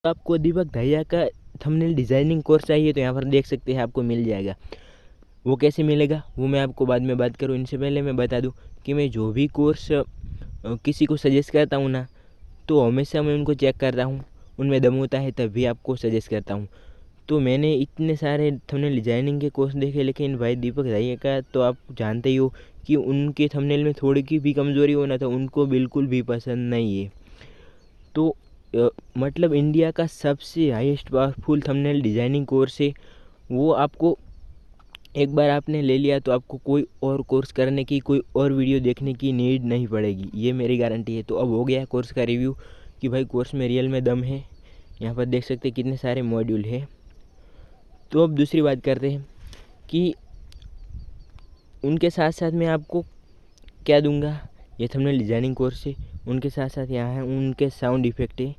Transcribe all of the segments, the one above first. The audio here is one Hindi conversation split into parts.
तो आपको दीपक दहिया का थंबनेल डिज़ाइनिंग कोर्स चाहिए तो यहाँ पर देख सकते हैं आपको मिल जाएगा। वो कैसे मिलेगा वो मैं आपको बाद में बात करूँ। इनसे पहले मैं बता दूँ कि मैं जो भी कोर्स किसी को सजेस्ट करता हूँ ना, तो हमेशा मैं उनको चेक करता हूँ, उनमें दम होता है तभी आपको सजेस्ट करता हूँ। तो मैंने इतने सारे थंबनेल डिज़ाइनिंग के कोर्स देखे, लेकिन भाई दीपक दहिया का तो आप जानते ही हो कि उनके थंबनेल में थोड़ी की भी कमज़ोरी हो ना तो उनको बिल्कुल भी पसंद नहीं है। तो मतलब इंडिया का सबसे highest powerful thumbnail designing course है वो। आपको एक बार आपने ले लिया तो आपको कोई और कोर्स करने की, कोई और वीडियो देखने की नीड नहीं पड़ेगी, ये मेरी गारंटी है। तो अब हो गया कोर्स का रिव्यू कि भाई कोर्स में रियल में दम है। यहाँ पर देख सकते हैं कितने सारे मॉड्यूल है। तो अब दूसरी बात करते हैं कि उनके साथ साथ मैं आपको क्या दूंगा। ये थंबनेल डिज़ाइनिंग कोर्स है, उनके साथ साथ यहाँ है उनके साउंड इफ़ेक्ट है,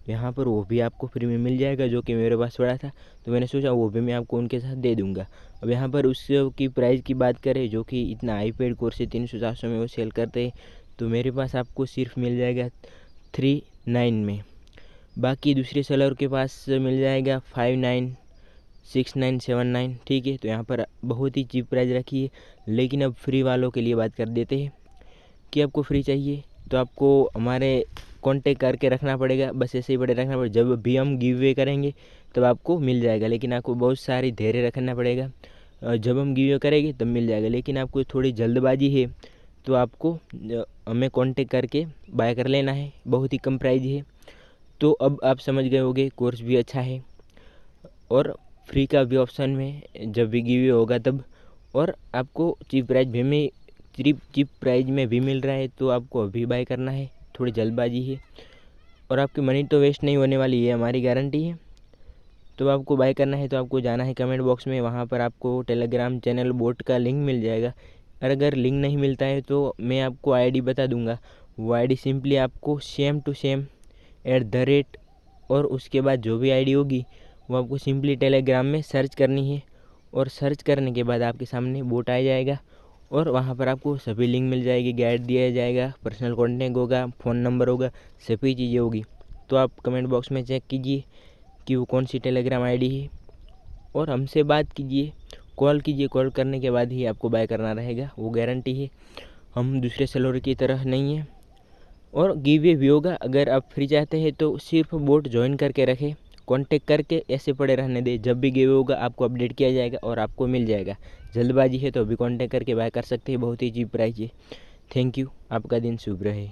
यहाँ पर वो भी आपको फ्री में मिल जाएगा, जो कि मेरे पास पड़ा था तो मैंने सोचा वो भी मैं आपको उनके साथ दे दूंगा। अब यहाँ पर उसकी प्राइस की बात करें, जो कि इतना हाई पेड कोर्स है 300-400 में वो सेल करते हैं, तो मेरे पास आपको सिर्फ मिल जाएगा 39 में। बाकी दूसरे सेलर के पास मिल जाएगा 59, 69, 79। ठीक है, तो यहाँ पर बहुत ही चीप प्राइस रखी है। लेकिन अब फ्री वालों के लिए बात कर देते हैं कि आपको फ्री चाहिए तो आपको हमारे कांटेक्ट करके रखना पड़ेगा, बस ऐसे ही बड़े रखना पड़ेगा। जब भी हम गिव अवे करेंगे तब आपको मिल जाएगा, लेकिन आपको बहुत सारी धैर्य रखना पड़ेगा। जब हम गिव अवे करेंगे तब मिल जाएगा, लेकिन आपको थोड़ी जल्दबाजी है तो आपको हमें कांटेक्ट करके बाय कर लेना है, बहुत ही कम प्राइस है। तो अब आप समझ गए होंगे, कोर्स भी अच्छा है और फ्री का भी ऑप्शन में जब भी गिव अवे होगा तब, और आपको चीप प्राइस में भी मिल रहा है, तो आपको अभी बाय करना है, थोड़ी जल्दबाजी है और आपकी मनी तो वेस्ट नहीं होने वाली है, हमारी गारंटी है। तो आपको बाय करना है तो आपको जाना है कमेंट बॉक्स में, वहाँ पर आपको टेलीग्राम चैनल बोट का लिंक मिल जाएगा। और अगर लिंक नहीं मिलता है तो मैं आपको आईडी बता दूंगा, वो आईडी सिंपली आपको सेम टू सेम @ और उसके बाद जो भी आईडी होगी वो आपको सिंपली टेलीग्राम में सर्च करनी है, और सर्च करने के बाद आपके सामने बोट आ जाएगा और वहाँ पर आपको सभी लिंक मिल जाएगी, गाइड दिया जाएगा, पर्सनल कॉन्टेक्ट होगा, फ़ोन नंबर होगा, सभी चीज़ें होगी। तो आप कमेंट बॉक्स में चेक कीजिए कि वो कौन सी टेलीग्राम आईडी है और हमसे बात कीजिए, कॉल कीजिए। कॉल करने के बाद ही आपको बाय करना रहेगा, वो गारंटी है। हम दूसरे सेलर की तरह नहीं है। और गिव अवे भी होगा, अगर आप फ्री चाहते हैं तो सिर्फ बोट ज्वाइन करके रखें, कांटेक्ट करके ऐसे पड़े रहने दें। जब भी गिव अवे होगा आपको अपडेट किया जाएगा और आपको मिल जाएगा। जल्दबाजी है तो अभी कांटेक्ट करके बाय कर सकते हैं, बहुत ही चीप प्राइस है। थैंक यू, आपका दिन शुभ रहे।